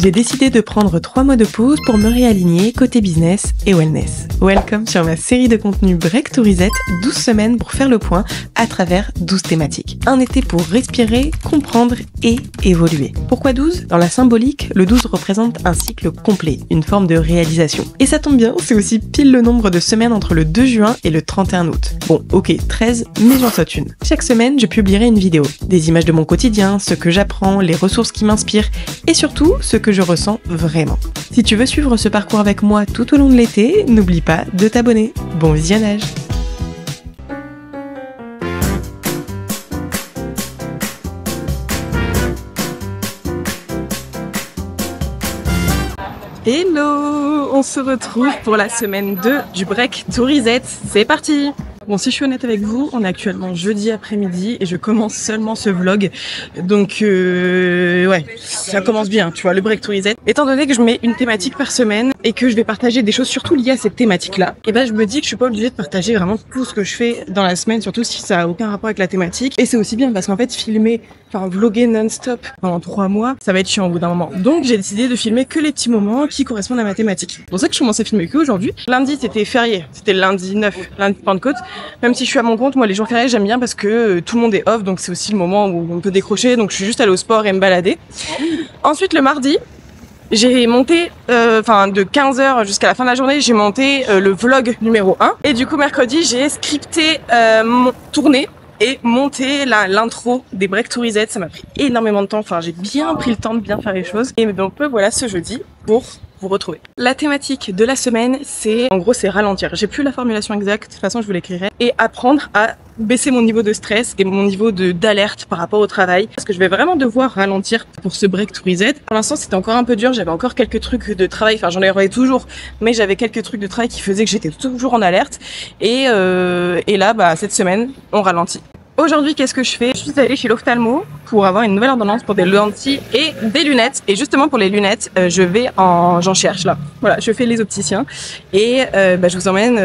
J'ai décidé de prendre 3 mois de pause pour me réaligner côté business et wellness. Welcome sur ma série de contenu Break to Reset, 12 semaines pour faire le point à travers 12 thématiques. Un été pour respirer, comprendre et évoluer. Pourquoi 12 ? Dans la symbolique, le 12 représente un cycle complet, une forme de réalisation. Et ça tombe bien, c'est aussi pile le nombre de semaines entre le 2 juin et le 31 août. Bon, ok, 13, mais j'en saute une. Chaque semaine, je publierai une vidéo. Des images de mon quotidien, ce que j'apprends, les ressources qui m'inspirent et surtout ce que je ressens vraiment. Si tu veux suivre ce parcours avec moi tout au long de l'été, n'oublie pas de t'abonner. Bon visionnage! Hello! On se retrouve pour la semaine 2 du Break to Reset. C'est parti! Bon, si je suis honnête avec vous, on est actuellement jeudi après-midi et je commence seulement ce vlog. Donc, ouais, ça commence bien, tu vois, le Break to Reset. Étant donné que je mets une thématique par semaine et que je vais partager des choses surtout liées à cette thématique-là, et ben je me dis que je suis pas obligée de partager vraiment tout ce que je fais dans la semaine, surtout si ça a aucun rapport avec la thématique. Et c'est aussi bien parce qu'en fait, vlogger non-stop pendant 3 mois, ça va être chiant au bout d'un moment. Donc, j'ai décidé de filmer que les petits moments qui correspondent à ma thématique. C'est pour ça que je commence à filmer que aujourd'hui. Lundi, c'était férié. C'était le lundi 9, lundi de Pentecôte. Même si je suis à mon compte, moi les jours fériés j'aime bien parce que tout le monde est off, donc c'est aussi le moment où on peut décrocher, donc je suis juste allée au sport et me balader. Ensuite le mardi, j'ai monté, de 15h jusqu'à la fin de la journée, j'ai monté le vlog numéro 1. Et du coup mercredi j'ai scripté, tourné et monté l'intro des Break to Reset. Ça m'a pris énormément de temps, j'ai bien pris le temps de bien faire les choses. Et donc voilà ce jeudi pour vous retrouver. La thématique de la semaine, c'est ralentir. J'ai plus la formulation exacte, de toute façon je vous l'écrirai. Et apprendre à baisser mon niveau de stress et mon niveau d'alerte par rapport au travail. Parce que je vais vraiment devoir ralentir pour ce Break to Reset. Pour l'instant c'était encore un peu dur, j'avais encore quelques trucs de travail, j'en aurais toujours, mais j'avais quelques trucs de travail qui faisaient que j'étais toujours en alerte. Et là, cette semaine, on ralentit. Aujourd'hui, qu'est-ce que je fais ? Je suis allée chez l'ophtalmo pour avoir une nouvelle ordonnance pour des lentilles et des lunettes. Et justement pour les lunettes, j'en cherche là. Voilà, je fais les opticiens et je vous emmène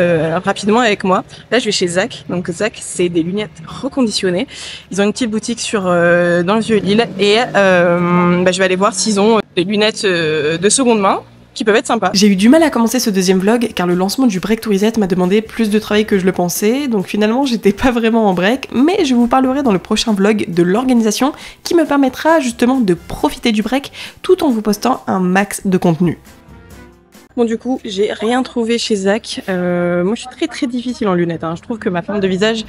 rapidement avec moi. Là, je vais chez Zach. Donc Zach, c'est des lunettes reconditionnées. Ils ont une petite boutique dans le Vieux-Lille et je vais aller voir s'ils ont des lunettes de seconde main qui peuvent être sympas. J'ai eu du mal à commencer ce deuxième vlog car le lancement du Break to Reset m'a demandé plus de travail que je le pensais, donc finalement j'étais pas vraiment en break, mais je vous parlerai dans le prochain vlog de l'organisation qui me permettra justement de profiter du break tout en vous postant un max de contenu. Bon du coup, j'ai rien trouvé chez Zach. Moi je suis très difficile en lunettes. Je trouve que ma forme de visage,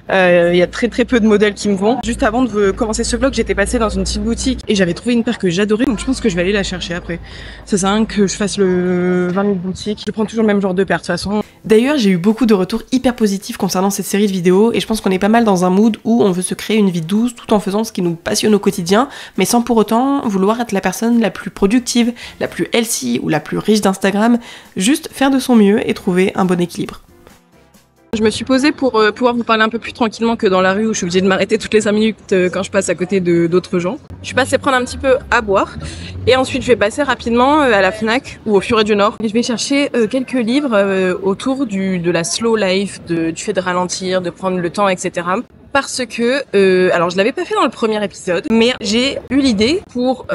y a très peu de modèles qui me vont. Juste avant de commencer ce vlog, j'étais passée dans une petite boutique et j'avais trouvé une paire que j'adorais. Donc je pense que je vais aller la chercher après. Ça sert à rien que je fasse le 20 000 boutiques. Je prends toujours le même genre de paire de toute façon. D'ailleurs, j'ai eu beaucoup de retours hyper positifs concernant cette série de vidéos et je pense qu'on est pas mal dans un mood où on veut se créer une vie douce tout en faisant ce qui nous passionne au quotidien, mais sans pour autant vouloir être la personne la plus productive, la plus healthy ou la plus riche d'Instagram. Juste faire de son mieux et trouver un bon équilibre. Je me suis posée pour pouvoir vous parler un peu plus tranquillement que dans la rue où je suis obligée de m'arrêter toutes les 5 minutes quand je passe à côté d'autres gens. Je suis passée prendre un petit peu à boire et ensuite je vais passer rapidement à la Fnac ou au Furet du Nord. Et je vais chercher quelques livres autour de la slow life, du fait de ralentir, de prendre le temps, etc. Parce que, alors je l'avais pas fait dans le premier épisode, mais j'ai eu l'idée pour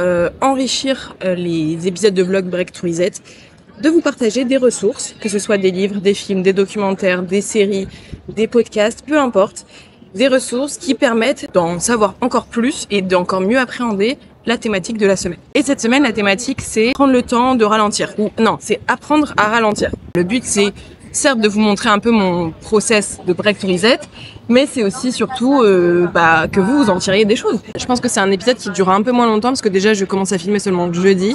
enrichir les épisodes de vlog Break to Reset, de vous partager des ressources, que ce soit des livres, des films, des documentaires, des séries, des podcasts, peu importe, des ressources qui permettent d'en savoir encore plus et d'encore mieux appréhender la thématique de la semaine. Et cette semaine, la thématique, c'est prendre le temps de ralentir. C'est apprendre à ralentir. Le but, c'est certes de vous montrer un peu mon process de Break to Reset, mais c'est aussi surtout que vous en tiriez des choses. Je pense que c'est un épisode qui durera un peu moins longtemps parce que déjà, je commence à filmer seulement le jeudi.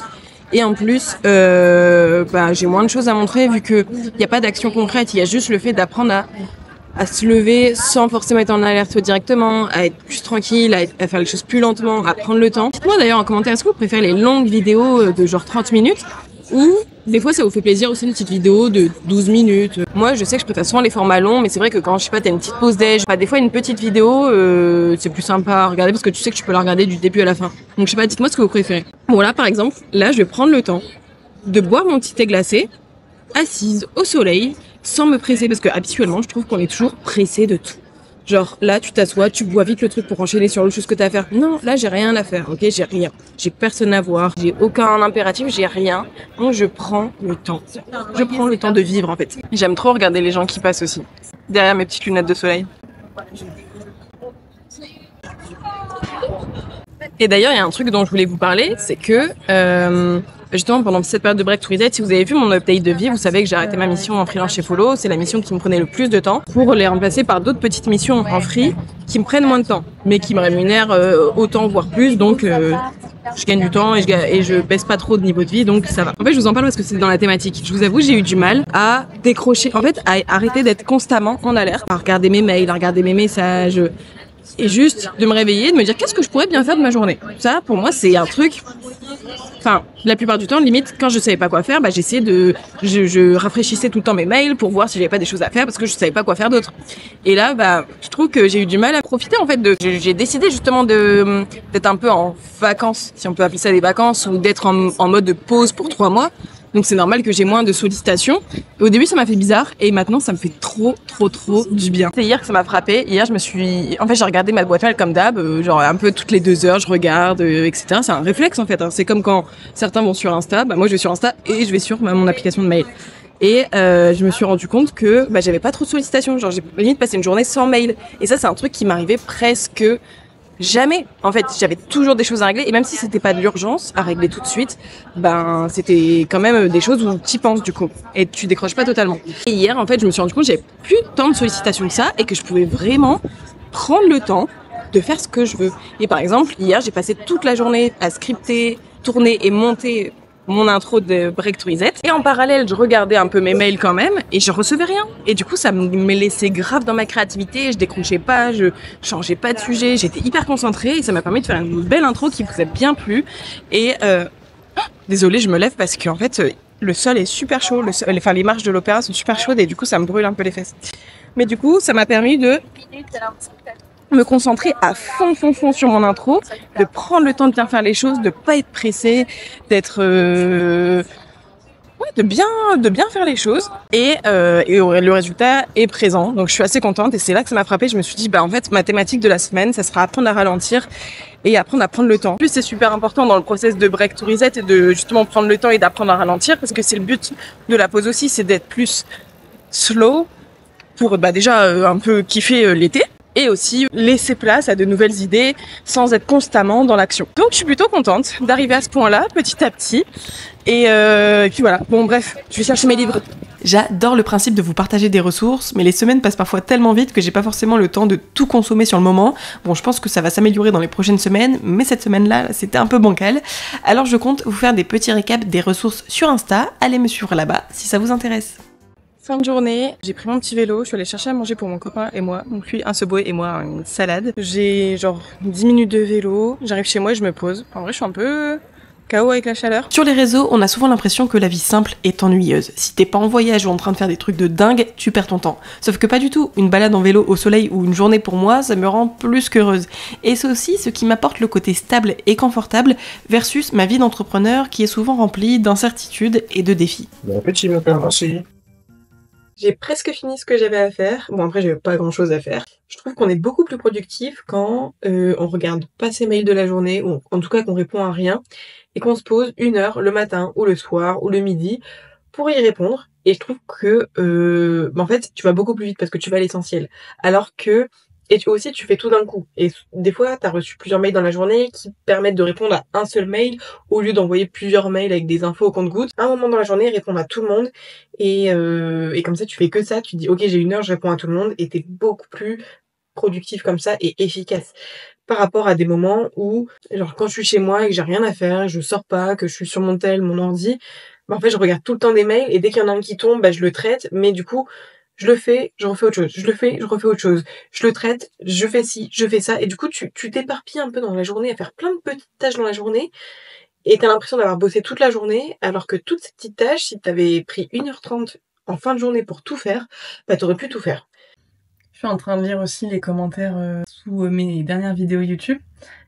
Et en plus, j'ai moins de choses à montrer vu que y a pas d'action concrète, il y a juste le fait d'apprendre à se lever sans forcément être en alerte directement, à être plus tranquille, à faire les choses plus lentement, à prendre le temps. Dites-moi d'ailleurs en commentaire, est-ce que vous préférez les longues vidéos de genre 30 minutes ou des fois ça vous fait plaisir aussi une petite vidéo de 12 minutes. Moi je sais que je préfère souvent les formats longs, mais c'est vrai que quand t'as une petite pause déj, des fois une petite vidéo c'est plus sympa à regarder parce que tu sais que tu peux la regarder du début à la fin. Donc je sais pas, dites-moi ce que vous préférez. Bon là par exemple, je vais prendre le temps de boire mon petit thé glacé, assise au soleil, sans me presser parce que habituellement je trouve qu'on est toujours pressé de tout. Genre là, tu t'assois, tu bois vite le truc pour enchaîner sur l'autre chose que t'as à faire. Non, là, j'ai rien à faire, ok? J'ai rien. J'ai personne à voir. J'ai aucun impératif, j'ai rien. Donc je prends le temps. Je prends le temps de vivre en fait. J'aime trop regarder les gens qui passent aussi. Derrière mes petites lunettes de soleil. Et d'ailleurs, il y a un truc dont je voulais vous parler, c'est que justement pendant cette période de break tourisette, si vous avez vu mon update de vie, vous savez que j'ai arrêté ma mission en freelance chez Follow. C'est la mission qui me prenait le plus de temps pour les remplacer par d'autres petites missions en free qui me prennent moins de temps, mais qui me rémunèrent autant voire plus. Donc je gagne du temps et je baisse pas trop de niveau de vie, donc ça va. En fait, je vous en parle parce que c'est dans la thématique. Je vous avoue, j'ai eu du mal à décrocher, en fait, à arrêter d'être constamment en alerte, à regarder mes mails, à regarder mes messages. Et juste de me réveiller, de me dire qu'est-ce que je pourrais bien faire de ma journée. Ça, pour moi, c'est un truc. Enfin, la plupart du temps, limite, quand je savais pas quoi faire, j'essayais je rafraîchissais tout le temps mes mails pour voir si j'avais pas des choses à faire parce que je savais pas quoi faire d'autre. Et là, je trouve que j'ai eu du mal à profiter en fait j'ai décidé justement d'être un peu en vacances, si on peut appeler ça des vacances, ou d'être en mode de pause pour 3 mois. Donc c'est normal que j'ai moins de sollicitations. Et au début ça m'a fait bizarre et maintenant ça me fait trop du bien. C'est hier que ça m'a frappé. Hier j'ai regardé ma boîte mail comme d'hab, genre un peu toutes les 2 heures je regarde, etc. C'est un réflexe en fait. Hein. C'est comme quand certains vont sur Insta, moi je vais sur Insta et je vais sur mon application de mail. Et je me suis rendu compte que j'avais pas trop de sollicitations. Genre j'ai limite passé une journée sans mail. Et ça c'est un truc qui m'arrivait presque jamais. En fait, j'avais toujours des choses à régler et même si c'était pas de l'urgence à régler tout de suite, c'était quand même des choses où tu y penses du coup et tu décroches pas totalement. Et hier, en fait, je me suis rendu compte que j'avais plus tant de sollicitations que ça et que je pouvais vraiment prendre le temps de faire ce que je veux. Et par exemple, hier, j'ai passé toute la journée à scripter, tourner et monter mon intro de Break Tourisette. Et en parallèle, je regardais un peu mes mails quand même et je recevais rien. Et du coup, ça me laissait grave dans ma créativité. Je décrochais pas, je changeais pas de sujet. J'étais hyper concentrée et ça m'a permis de faire une belle intro qui vous a bien plu. Et désolée, je me lève parce qu'en fait, le sol est super chaud. Les marches de l'opéra sont super chaudes et du coup, ça me brûle un peu les fesses. Mais du coup, ça m'a permis de me concentrer à fond sur mon intro, de prendre le temps de bien faire les choses, de pas être pressée, d'être de bien faire les choses et le résultat est présent. Donc je suis assez contente et c'est là que ça m'a frappée. Je me suis dit en fait ma thématique de la semaine, ça sera apprendre à ralentir et apprendre à prendre le temps. En plus c'est super important dans le process de Break Tourisette et de justement prendre le temps et d'apprendre à ralentir parce que c'est le but de la pause aussi, c'est d'être plus slow pour déjà un peu kiffer l'été. Et aussi laisser place à de nouvelles idées sans être constamment dans l'action. Donc je suis plutôt contente d'arriver à ce point-là, petit à petit. Et puis voilà, bon bref, je vais chercher mes livres. J'adore le principe de vous partager des ressources, mais les semaines passent parfois tellement vite que j'ai pas forcément le temps de tout consommer sur le moment. Bon, je pense que ça va s'améliorer dans les prochaines semaines, mais cette semaine-là, c'était un peu bancal. Alors je compte vous faire des petits récaps des ressources sur Insta. Allez me suivre là-bas si ça vous intéresse. Fin de journée, j'ai pris mon petit vélo, je suis allée chercher à manger pour mon copain et moi, donc lui un Subway et moi une salade. J'ai genre 10 minutes de vélo, j'arrive chez moi et je me pose. En vrai je suis un peu KO avec la chaleur. Sur les réseaux, on a souvent l'impression que la vie simple est ennuyeuse. Si t'es pas en voyage ou en train de faire des trucs de dingue, tu perds ton temps. Sauf que pas du tout. Une balade en vélo au soleil ou une journée pour moi, ça me rend plus qu'heureuse. Et c'est aussi ce qui m'apporte le côté stable et confortable versus ma vie d'entrepreneur qui est souvent remplie d'incertitudes et de défis. Bon appétit, mon père, merci. J'ai presque fini ce que j'avais à faire. Bon après j'avais pas grand chose à faire. Je trouve qu'on est beaucoup plus productif quand on regarde pas ses mails de la journée, ou en tout cas qu'on répond à rien, et qu'on se pose 1 heure le matin ou le soir ou le midi pour y répondre. Et je trouve que en fait tu vas beaucoup plus vite parce que tu vas à l'essentiel. Alors que tu fais tout d'un coup. Et des fois, t'as reçu plusieurs mails dans la journée qui permettent de répondre à un seul mail au lieu d'envoyer plusieurs mails avec des infos au compte-gouttes. Un moment dans la journée, répondre à tout le monde. Et comme ça, tu fais que ça. Tu dis, ok, j'ai 1 heure, je réponds à tout le monde. Et t'es beaucoup plus productif comme ça et efficace. Par rapport à des moments où, genre, quand je suis chez moi et que j'ai rien à faire, je sors pas, que je suis sur mon tel, mon ordi, en fait, je regarde tout le temps des mails et dès qu'il y en a un qui tombe, je le traite. Mais du coup, je le fais, je refais autre chose. Je le fais, je refais autre chose. Je le traite, je fais ci, je fais ça. Et du coup, tu t'éparpilles un peu dans la journée à faire plein de petites tâches dans la journée. Et t'as l'impression d'avoir bossé toute la journée, alors que toutes ces petites tâches, si t'avais pris 1h30 en fin de journée pour tout faire, t'aurais pu tout faire. Je suis en train de lire aussi les commentaires sous mes dernières vidéos YouTube.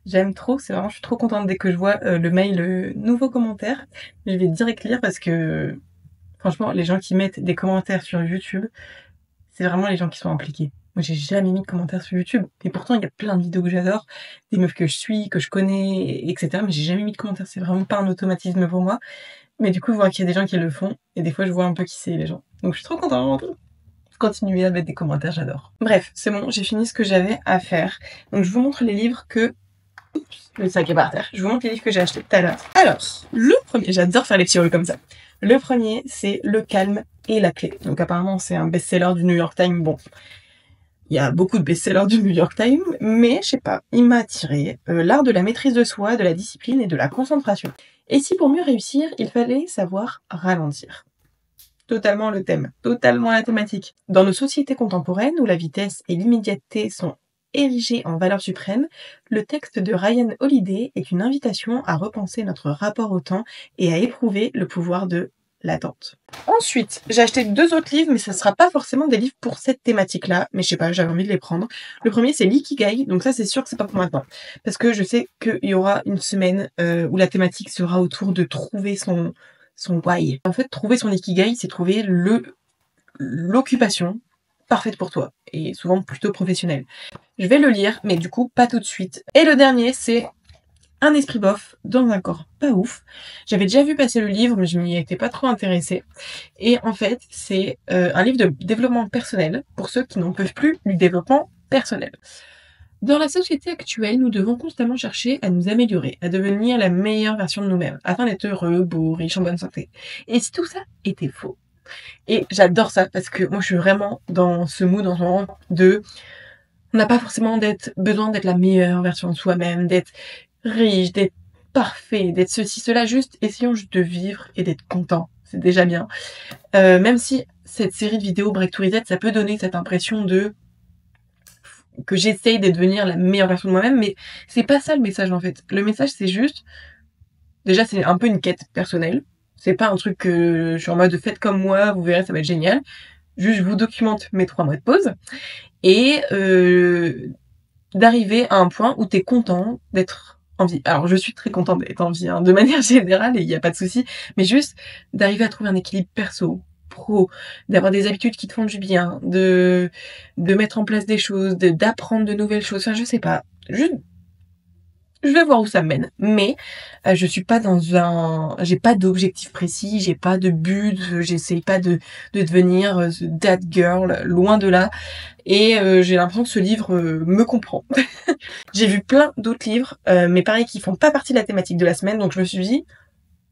J'aime trop, c'est vraiment, je suis trop contente dès que je vois le mail nouveau commentaire. Je vais direct lire parce que franchement, les gens qui mettent des commentaires sur YouTube, c'est vraiment les gens qui sont impliqués. Moi, j'ai jamais mis de commentaires sur YouTube. Et pourtant, il y a plein de vidéos que j'adore, des meufs que je suis, que je connais, etc. Mais j'ai jamais mis de commentaires. C'est vraiment pas un automatisme pour moi. Mais du coup, je vois qu'il y a des gens qui le font. Et des fois, je vois un peu qui c'est les gens. Donc, je suis trop contente. Continuez à mettre des commentaires, j'adore. Bref, c'est bon, j'ai fini ce que j'avais à faire. Donc, je vous montre les livres que... Oups, le sac est par terre. Je vous montre les livres que j'ai achetés tout à l'heure. Alors, le premier, j'adore faire les petits rôles comme ça. Le premier, c'est Le calme et la clé. Donc, apparemment, c'est un best-seller du New York Times. Bon, il y a beaucoup de best-sellers du New York Times, mais je sais pas, il m'a attiré. L'art de la maîtrise de soi, de la discipline et de la concentration. Et si pour mieux réussir, il fallait savoir ralentir. Totalement le thème, totalement la thématique. Dans nos sociétés contemporaines où la vitesse et l'immédiateté sont érigées en valeurs suprêmes, le texte de Ryan Holiday est une invitation à repenser notre rapport au temps et à éprouver le pouvoir de l'attente. Ensuite, j'ai acheté 2 autres livres, mais ça sera pas forcément des livres pour cette thématique-là, mais je sais pas, j'avais envie de les prendre. Le premier, c'est l'Ikigai, donc ça, c'est sûr que c'est pas pour maintenant. Parce que je sais qu'il y aura une semaine où la thématique sera autour de trouver son why. En fait, trouver son Ikigai, c'est trouver l'occupation parfaite pour toi, et souvent plutôt professionnelle. Je vais le lire, mais du coup, pas tout de suite. Et le dernier, c'est Un esprit bof dans un corps pas ouf. J'avais déjà vu passer le livre, mais je m'y étais pas trop intéressée. Et en fait, c'est un livre de développement personnel pour ceux qui n'en peuvent plus du développement personnel. Dans la société actuelle, nous devons constamment chercher à nous améliorer, à devenir la meilleure version de nous-mêmes, afin d'être heureux, beaux, riches, en bonne santé. Et si tout ça était faux? Et j'adore ça, parce que moi je suis vraiment dans ce mood en ce moment de... On n'a pas forcément besoin d'être la meilleure version de soi-même, d'être riche, d'être parfait, d'être ceci, cela, juste essayons juste de vivre et d'être content. C'est déjà bien. Même si cette série de vidéos Break to Reset, ça peut donner cette impression de que j'essaye de devenir la meilleure version de moi-même, mais c'est pas ça le message en fait. Le message c'est juste, déjà c'est un peu une quête personnelle. C'est pas un truc que je suis en mode faites comme moi, vous verrez ça va être génial. Juste je vous documente mes 3 mois de pause et d'arriver à un point où t'es content d'être en vie. Alors je suis très contente d'être en vie, hein, de manière générale, et il y a pas de souci, mais juste d'arriver à trouver un équilibre perso, pro, d'avoir des habitudes qui te font du bien, de mettre en place des choses, d'apprendre de nouvelles choses. Enfin, je sais pas. Juste, je vais voir où ça me mène. Mais je suis pas j'ai pas d'objectif précis, j'ai pas de but, j'essaye pas de devenir that girl, loin de là. Et j'ai l'impression que ce livre me comprend. J'ai vu plein d'autres livres, mais pareil, qui font pas partie de la thématique de la semaine, donc je me suis dit,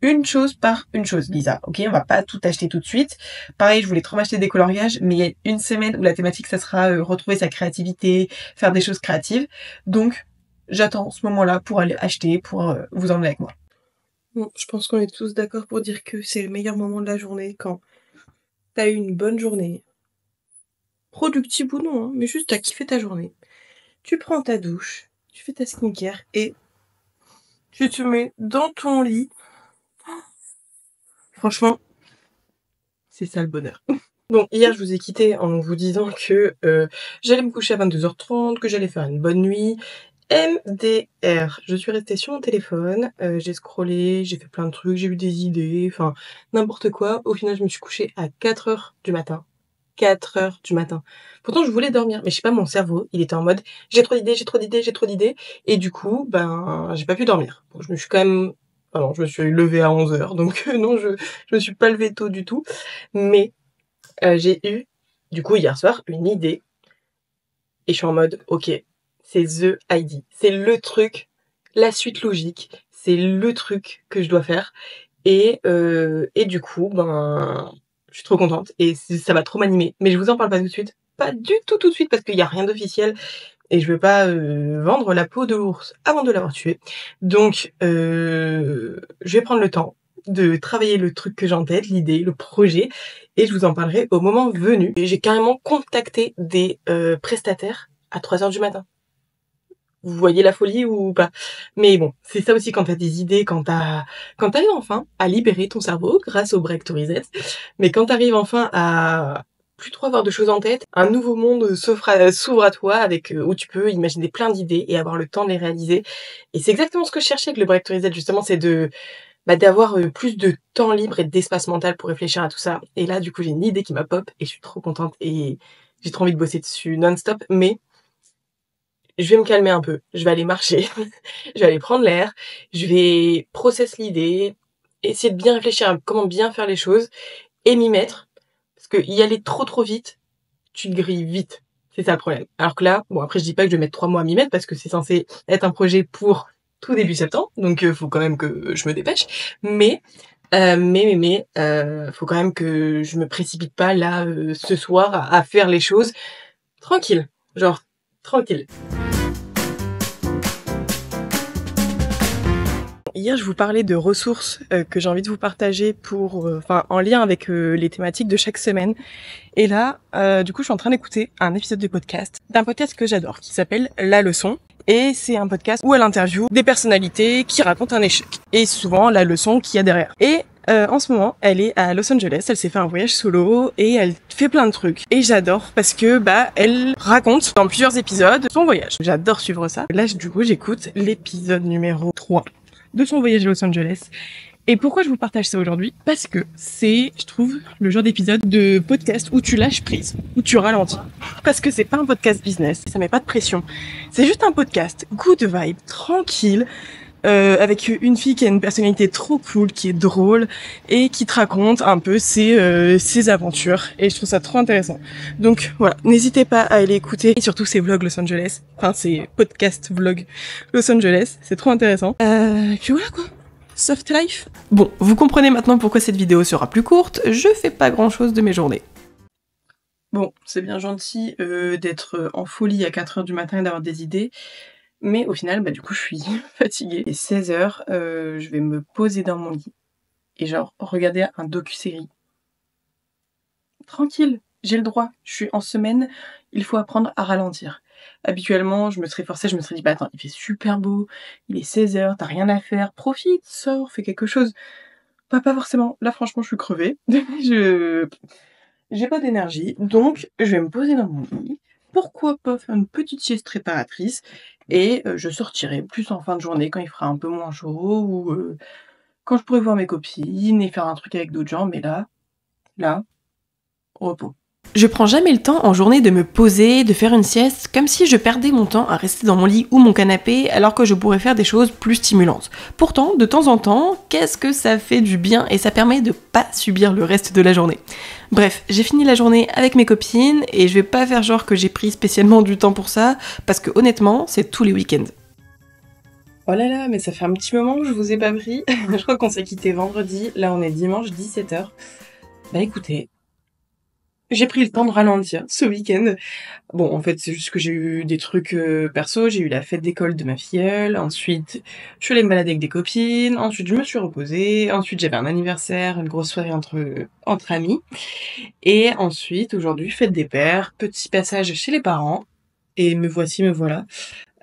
une chose par une chose, Lisa. Ok, on va pas tout acheter tout de suite. Pareil, je voulais trop m'acheter des coloriages, mais il y a une semaine où la thématique, ça sera retrouver sa créativité, faire des choses créatives. Donc, j'attends ce moment-là pour aller acheter, pour vous emmener avec moi. Bon, je pense qu'on est tous d'accord pour dire que c'est le meilleur moment de la journée quand t'as eu une bonne journée. Productive ou non, hein, mais juste t'as kiffé ta journée. Tu prends ta douche, tu fais ta skincare et tu te mets dans ton lit. Franchement, c'est ça le bonheur. Bon, hier je vous ai quitté en vous disant que j'allais me coucher à 22h30, que j'allais faire une bonne nuit. MDR, je suis restée sur mon téléphone, j'ai scrollé, j'ai fait plein de trucs, j'ai eu des idées, enfin n'importe quoi. Au final, je me suis couchée à 4h du matin. 4h du matin. Pourtant, je voulais dormir, mais je sais pas, mon cerveau, il était en mode j'ai trop d'idées, j'ai trop d'idées, j'ai trop d'idées. Et du coup, ben, j'ai pas pu dormir. Bon, je me suis quand même... Alors, je me suis levée à 11h, donc non, je me suis pas levée tôt du tout. Mais j'ai eu, du coup, hier soir, une idée. Et je suis en mode, ok, c'est The ID. C'est le truc, la suite logique. C'est le truc que je dois faire. Et du coup, ben, je suis trop contente. Et ça va trop m'animer. Mais je vous en parle pas tout de suite. Pas du tout tout de suite parce qu'il y a rien d'officiel. Et je veux pas vendre la peau de l'ours avant de l'avoir tué. Donc, je vais prendre le temps de travailler le truc que j'ai en tête, l'idée, le projet, et je vous en parlerai au moment venu. Et j'ai carrément contacté des prestataires à 3h du matin. Vous voyez la folie ou pas? Mais bon, c'est ça aussi quand t'as des idées, quand t'arrives enfin à libérer ton cerveau grâce au Break to Reset, mais quand t'arrives enfin à plus trop avoir de choses en tête, un nouveau monde s'ouvre à toi avec où tu peux imaginer plein d'idées et avoir le temps de les réaliser. Et c'est exactement ce que je cherchais avec le Break to Reset, justement, c'est d'avoir plus de temps libre et d'espace mental pour réfléchir à tout ça. Et là, du coup, j'ai une idée qui m'a pop et je suis trop contente et j'ai trop envie de bosser dessus non-stop, mais je vais me calmer un peu. Je vais aller marcher, je vais aller prendre l'air, je vais process l'idée, essayer de bien réfléchir à comment bien faire les choses et m'y mettre. Parce que y aller trop vite, tu te grilles vite. C'est ça le problème. Alors que là, bon après je dis pas que je vais mettre 3 mois à m'y mettre parce que c'est censé être un projet pour tout début septembre, donc faut quand même que je me dépêche. Mais faut quand même que je me précipite pas là ce soir à faire les choses tranquille, genre tranquille. Hier, je vous parlais de ressources que j'ai envie de vous partager pour, en lien avec les thématiques de chaque semaine. Et là, du coup, je suis en train d'écouter un épisode de podcast d'un podcast que j'adore, qui s'appelle La Leçon. Et c'est un podcast où elle interviewe des personnalités qui racontent un échec. Et souvent, la leçon qu'il y a derrière. Et en ce moment, elle est à Los Angeles, elle s'est fait un voyage solo et elle fait plein de trucs. Et j'adore parce que elle raconte dans plusieurs épisodes son voyage. J'adore suivre ça. Là, du coup, j'écoute l'épisode numéro 3 de son voyage à Los Angeles. Et pourquoi je vous partage ça aujourd'hui? Parce que c'est, je trouve, le genre d'épisode de podcast où tu lâches prise, où tu ralentis. Parce que c'est pas un podcast business, ça met pas de pression. C'est juste un podcast good vibe, tranquille, avec une fille qui a une personnalité trop cool, qui est drôle et qui te raconte un peu ses aventures. Et je trouve ça trop intéressant. Donc voilà, n'hésitez pas à aller écouter et surtout ses vlogs Los Angeles. Enfin, ses podcasts vlogs Los Angeles, c'est trop intéressant. Puis voilà quoi. Soft life. Bon, vous comprenez maintenant pourquoi cette vidéo sera plus courte. Je fais pas grand chose de mes journées. Bon, c'est bien gentil d'être en folie à 4h du matin et d'avoir des idées. Mais au final, du coup, je suis fatiguée. Et 16h, je vais me poser dans mon lit et genre regarder un docu-série. Tranquille, j'ai le droit. Je suis en semaine, il faut apprendre à ralentir. Habituellement, je me serais forcée, je me serais dit, attends, il fait super beau, il est 16h, t'as rien à faire, profite, sors, fais quelque chose. Pas forcément. Là, franchement, je suis crevée. J'ai pas d'énergie, donc je vais me poser dans mon lit. Pourquoi pas faire une petite sieste réparatrice et je sortirai plus en fin de journée quand il fera un peu moins chaud ou quand je pourrai voir mes copines et faire un truc avec d'autres gens, mais là, repos. Je prends jamais le temps en journée de me poser, de faire une sieste, comme si je perdais mon temps à rester dans mon lit ou mon canapé alors que je pourrais faire des choses plus stimulantes. Pourtant, de temps en temps, qu'est-ce que ça fait du bien et ça permet de pas subir le reste de la journée. Bref, j'ai fini la journée avec mes copines et je vais pas faire genre que j'ai pris spécialement du temps pour ça parce que honnêtement, c'est tous les week-ends. Oh là là, mais ça fait un petit moment que je vous ai pas pris. Je crois qu'on s'est quitté vendredi, là on est dimanche 17h. Écoutez, j'ai pris le temps de ralentir ce week-end. Bon, en fait, c'est juste que j'ai eu des trucs perso. J'ai eu la fête d'école de ma filleule. Ensuite, je suis allée me balader avec des copines. Ensuite, je me suis reposée. Ensuite, j'avais un anniversaire, une grosse soirée entre amis. Et ensuite, aujourd'hui, fête des pères, petit passage chez les parents. Et me voilà.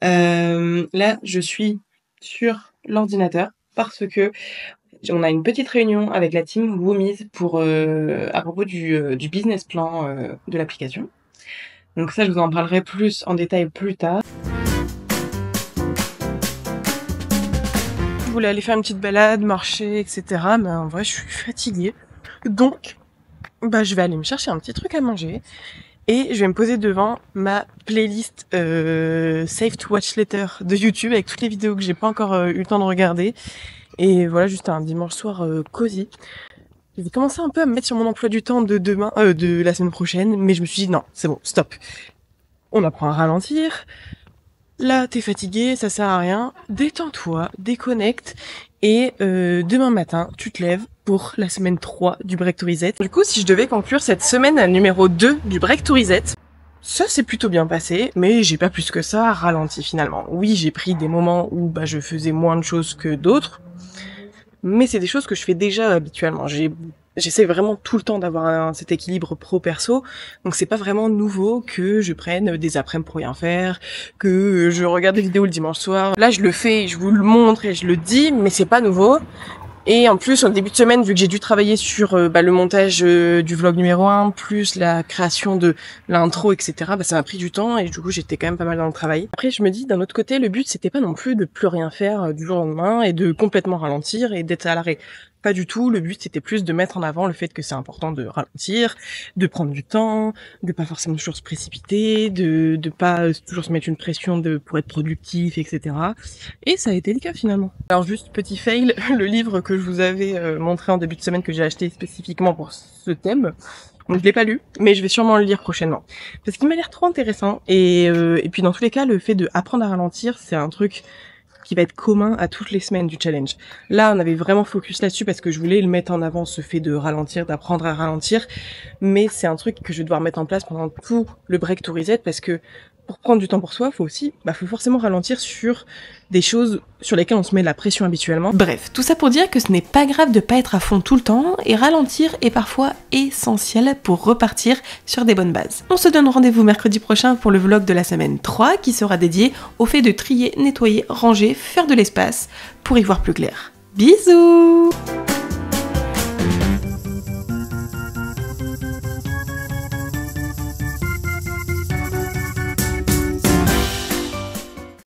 Là, je suis sur l'ordinateur parce que on a une petite réunion avec la team Woomies pour à propos du business plan de l'application. Donc ça, je vous en parlerai plus en détail plus tard. Je voulais aller faire une petite balade, marcher, etc. Mais en vrai, je suis fatiguée. Donc, je vais aller me chercher un petit truc à manger. Et je vais me poser devant ma playlist Save to Watch Later de YouTube avec toutes les vidéos que j'ai pas encore eu le temps de regarder. Et voilà, juste un dimanche soir cosy. J'ai commencé un peu à me mettre sur mon emploi du temps de la semaine prochaine, mais je me suis dit non, c'est bon, stop. On apprend à ralentir. Là, t'es fatigué, ça sert à rien. Détends-toi, déconnecte. Et demain matin, tu te lèves pour la semaine 3 du Break to Reset. Du coup, si je devais conclure cette semaine numéro 2 du Break to Reset, ça s'est plutôt bien passé, mais j'ai pas plus que ça ralenti finalement. Oui, j'ai pris des moments où je faisais moins de choses que d'autres, mais c'est des choses que je fais déjà habituellement. J'essaie vraiment tout le temps d'avoir cet équilibre pro-perso, donc c'est pas vraiment nouveau que je prenne des après-midi pour rien faire, que je regarde des vidéos le dimanche soir. Là, je le fais, je vous le montre et je le dis, mais c'est pas nouveau. Et en plus, au début de semaine, vu que j'ai dû travailler sur le montage du vlog numéro 1, plus la création de l'intro, etc., ça m'a pris du temps et du coup, j'étais quand même pas mal dans le travail. Après, je me dis, d'un autre côté, le but, c'était pas non plus de plus rien faire du jour au lendemain et de complètement ralentir et d'être à l'arrêt. Pas du tout, le but c'était plus de mettre en avant le fait que c'est important de ralentir, de prendre du temps, de pas forcément toujours se précipiter, de pas toujours se mettre une pression pour être productif, etc. Et ça a été le cas finalement. Alors juste petit fail, le livre que je vous avais montré en début de semaine que j'ai acheté spécifiquement pour ce thème, donc je l'ai pas lu, mais je vais sûrement le lire prochainement. Parce qu'il m'a l'air trop intéressant, et puis dans tous les cas, le fait de apprendre à ralentir, c'est un truc qui va être commun à toutes les semaines du challenge. Là, on avait vraiment focus là-dessus parce que je voulais le mettre en avant, ce fait de ralentir, d'apprendre à ralentir, mais c'est un truc que je vais devoir mettre en place pendant tout le Break to Reset parce que pour prendre du temps pour soi, faut forcément ralentir sur des choses sur lesquelles on se met de la pression habituellement. Bref, tout ça pour dire que ce n'est pas grave de pas être à fond tout le temps, et ralentir est parfois essentiel pour repartir sur des bonnes bases. On se donne rendez-vous mercredi prochain pour le vlog de la semaine 3 qui sera dédié au fait de trier, nettoyer, ranger, faire de l'espace pour y voir plus clair. Bisous!